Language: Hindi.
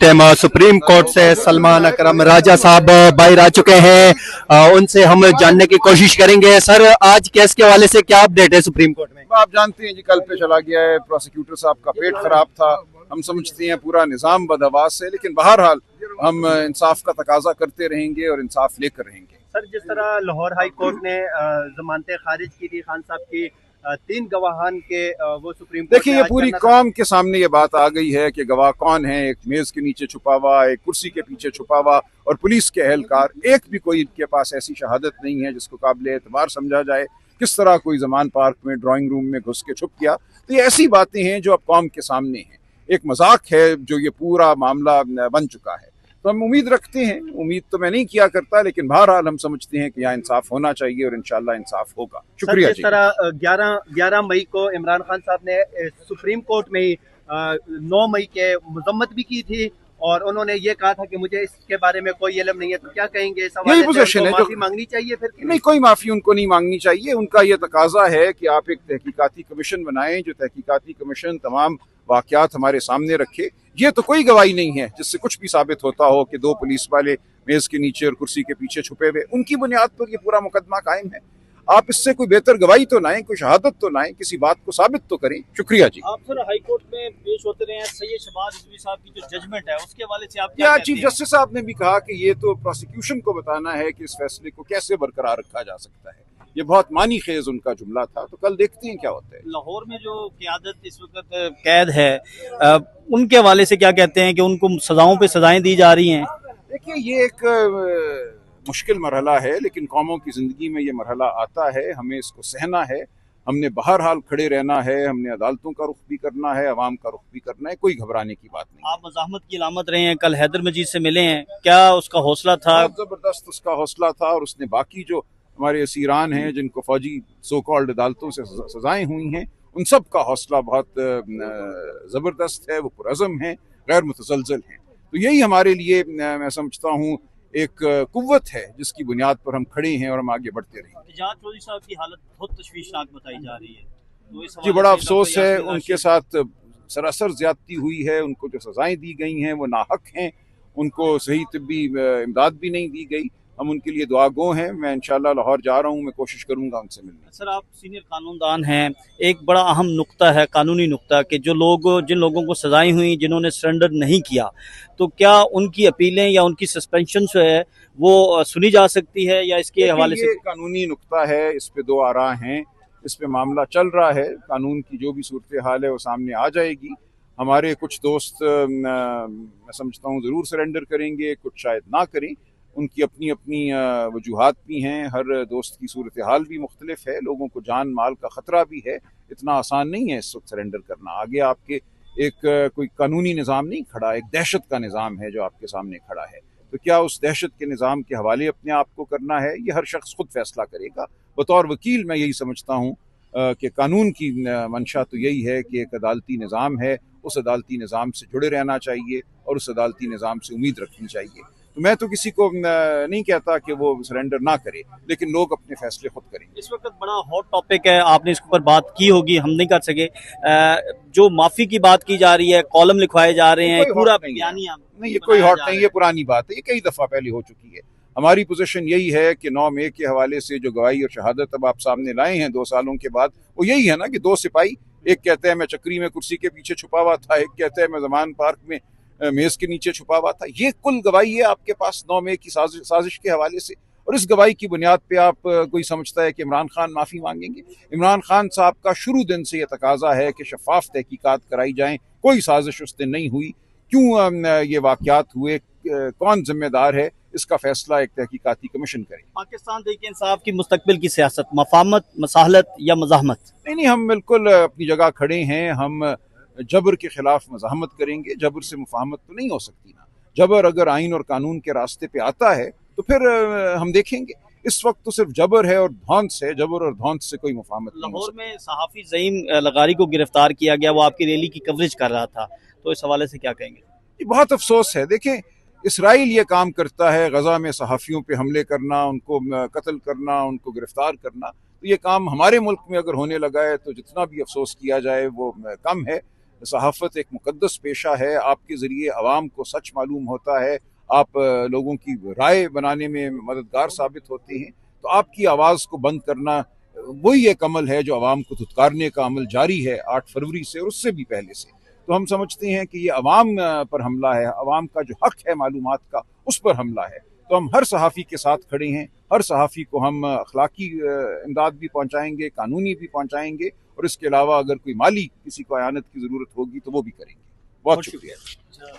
टाइम सुप्रीम कोर्ट से सलमान अकरम राजा साहब बाहर आ चुके हैं। उनसे हम जानने की कोशिश करेंगे। सर, आज केस के हवाले से क्या अपडेट है सुप्रीम कोर्ट में? आप जानते हैं जी, कल पे चला गया है। प्रोसिक्यूटर साहब का पेट खराब था। हम समझते हैं पूरा निज़ाम बदहवास है, लेकिन बहरहाल हम इंसाफ का तकाजा करते रहेंगे और इंसाफ लेकर रहेंगे। सर, जिस तरह लाहौर हाई कोर्ट ने जमानतें खारिज की थी खान साहब की, 3 गवाहान के वो सुप्रीम कोर्ट देखिए, ये पूरी कौम के सामने ये बात आ गई है कि गवाह कौन है। एक मेज के नीचे छुपा हुआ, एक कुर्सी के पीछे छुपा हुआ, और पुलिस के एहलकार, एक भी कोई इनके पास ऐसी शहादत नहीं है जिसको काबिल एतबार समझा जाए। किस तरह कोई जमान पार्क में ड्राइंग रूम में घुस के छुप गया। तो ये ऐसी बातें हैं जो अब कौम के सामने हैं। एक मजाक है जो ये पूरा मामला बन चुका है। तो हम उम्मीद रखते हैं, उम्मीद तो मैं नहीं किया करता, लेकिन बहरहाल हम समझते हैं कि यहाँ इंसाफ होना चाहिए और इंशाल्लाह इंसाफ होगा। शुक्रिया। जिस तरह 11 मई को इमरान खान साहब ने सुप्रीम कोर्ट में 9 मई के मजम्मत भी की थी और उन्होंने ये कहा था कि मुझे इसके बारे में कोई इल्म नहीं है, तो क्या कहेंगे इस हवाले से? उनको माफी मांगनी चाहिए फिर? नहीं, कोई माफी उनको नहीं मांगनी चाहिए। उनका ये तकाजा है कि आप एक तहकीकाती कमीशन बनाएं, जो तहकीकाती कमीशन तमाम वाकयात हमारे सामने रखे। ये तो कोई गवाही नहीं है जिससे कुछ भी साबित होता हो कि 2 पुलिस वाले मेज के नीचे और कुर्सी के पीछे छुपे हुए। उनकी बुनियाद पर ये पूरा मुकदमा कायम है। आप इससे कोई बेहतर गवाही तो लाएं, कोई शहादत तो लाएं, किसी बात को साबित तो करें। शुक्रिया जी। आप सर हाई कोर्ट में पेश होते रहे हैं, सैयद शहबाज रिजवी साहब की जो जजमेंट है उसके हवाले से आप क्या चीफ जस्टिस साहब ने भी कहा कि ये तो प्रोसिक्यूशन को बताना है कि इस फैसले को कैसे बरकरार रखा जा सकता है। ये बहुत मानी खेज उनका जुमला था। तो कल देखते हैं क्या होता है। लाहौर में जो क़यादत इस वक्त कैद है, उनके हवाले से क्या कहते हैं कि उनको सजाओं पे सजाएं दी जा रही हैं? देखिए, ये एक मुश्किल मरहला है, लेकिन कौमों की ज़िंदगी में ये मरहला आता है। हमें इसको सहना है। हमने बहरहाल खड़े रहना है। हमने अदालतों का रुख भी करना है, अवाम का रुख भी करना है। कोई घबराने की बात नहीं। आप मज़ाहमत की अलामत रहे हैं, कल हैदर मजीद से मिले हैं, क्या उसका हौसला था? ज़बरदस्त उसका हौसला था। और उसने बाकी जो हमारे असीरान हैं जिनको फौजी सो कॉल्ड अदालतों से सजाएं हुई हैं, उन सब का हौसला बहुत ज़बरदस्त है। वो पुरअज़म हैं, गैर मुतज़लज़ल हैं। तो यही हमारे लिए मैं समझता हूँ एक कुव्वत है जिसकी बुनियाद पर हम खड़े हैं और हम आगे बढ़ते रहेंगे। एजाज चौधरी साहब की हालत बहुत तशवीशनाक बताई जा रही है, तो इस जी बड़ा अफसोस है। उनके साथ सरासर ज्यादती हुई है। उनको जो सजाएं दी गई हैं वो नाहक हैं। उनको सही तिब्बी इमदाद भी नहीं दी गई। हम उनके लिए दुआगो हैं। मैं इंशाल्लाह लाहौर जा रहा हूँ, मैं कोशिश करूंगा उनसे मिलने। सर, आप सीनियर कानूनदान हैं, एक बड़ा अहम नुक्ता है, कानूनी नुक्ता, कि जिन लोगों को सजाएं हुई, जिन्होंने सरेंडर नहीं किया, तो क्या उनकी अपीलें या उनकी सस्पेंशन जो है वो सुनी जा सकती है, या इसके हवाले से? कानूनी नुक्ता है, इस पे 2 आरा हैं, इस पे मामला चल रहा है। कानून की जो भी सूरत हाल है वो सामने आ जाएगी। हमारे कुछ दोस्त मैं समझता हूँ ज़रूर सरेंडर करेंगे, कुछ शायद ना करें। उनकी अपनी अपनी वजूहात भी हैं। हर दोस्त की सूरत हाल भी मुख्तलिफ है। लोगों को जान माल का ख़तरा भी है। इतना आसान नहीं है इस वक्त सरेंडर करना। आगे आपके एक कोई कानूनी निज़ाम नहीं खड़ा, एक दहशत का निज़ाम है जो आपके सामने खड़ा है। तो क्या उस दहशत के निज़ाम के हवाले अपने आप को करना है, ये हर शख्स खुद फैसला करेगा। बतौर वकील मैं यही समझता हूँ कि कानून की मंशा तो यही है कि एक अदालती निज़ाम है, उस अदालती निज़ाम से जुड़े रहना चाहिए और उस अदालती निज़ाम से उम्मीद रखनी चाहिए। तो मैं तो किसी को नहीं कहता कि वो सरेंडर ना करे, लेकिन लोग अपने फैसले खुद करेंगे। इस वक्त बड़ा हॉट टॉपिक है, आपने इसके ऊपर बात की होगी, हम नहीं कर सके। जो माफी की बात की जा रही है, कॉलम लिखवाए जा रहे हैं, पूरा बयानिया नहीं, ये कोई हॉट नहीं, ये पुरानी बात है। ये कई दफा पहले हो चुकी है। हमारी पोजीशन यही है कि 9 मई के हवाले से जो गवाही और शहादत अब आप सामने लाए हैं 2 सालों के बाद, वो यही है ना कि 2 सिपाही, एक कहते हैं मैं चक्री में कुर्सी के पीछे छुपा हुआ था, एक कहते हैं मैं जमान पार्क में मेज के नीचे छुपा हुआ था। ये कुल गवाही है आपके पास 9 मई की साजिश के हवाले से। और इस गवाही की बुनियाद पे आप कोई समझता है कि इमरान खान माफ़ी मांगेंगे? इमरान खान साहब का शुरू दिन से यह तकाजा है कि शफाफ तहकीकात कराई जाएं। कोई साजिश उस दिन नहीं हुई। क्यों ये वाकयात हुए, कौन जिम्मेदार है, इसका फैसला एक तहकीकाती कमीशन करे। पाकिस्तान तहरीक इंसाफ की मुस्तकबिल की सियासत, मफामत, मसाहलत या मज़ाहमत? नहीं, हम बिल्कुल अपनी जगह खड़े हैं। हम जबर के खिलाफ मज़ाहमत करेंगे। जबर से मुफाहमत तो नहीं हो सकती ना। जबर अगर आइन और कानून के रास्ते पे आता है तो फिर हम देखेंगे। इस वक्त तो सिर्फ जबर है और धौंस है। जबर और धौंस से कोई मुफाहमत नहीं। लाहौर में सहाफ़ी ज़ईम लगारी को गिरफ्तार किया गया, वो आपकी रैली की कवरेज कर रहा था, तो इस हवाले से क्या कहेंगे? ये बहुत अफसोस है। देखें, इसराइल ये काम करता है, गजा में सहाफ़ियों पे हमले करना, उनको कत्ल करना, उनको गिरफ्तार करना। तो ये काम हमारे मुल्क में अगर होने लगा है तो जितना भी अफसोस किया जाए वो कम है। सहाफ़त एक मुक़द्दस पेशा है, आपके ज़रिए आवाम को सच मालूम होता है, आप लोगों की राय बनाने में मददगार साबित होते हैं। तो आपकी आवाज़ को बंद करना वही एक अमल है जो आवाम को धुतकारने का अमल जारी है 8 फरवरी से और उससे भी पहले से। तो हम समझते हैं कि ये अवाम पर हमला है, अवाम का जो हक है मालूमात का उस पर हमला है। तो हम हर सहाफ़ी के साथ खड़े हैं, हर सहाफ़ी को हम अखलाकी इमदाद भी पहुँचाएंगे, कानूनी भी पहुँचाएंगे और इसके अलावा अगर कोई माली किसी को अयानत की ज़रूरत होगी तो वो भी करेंगे। बहुत शुक्रिया।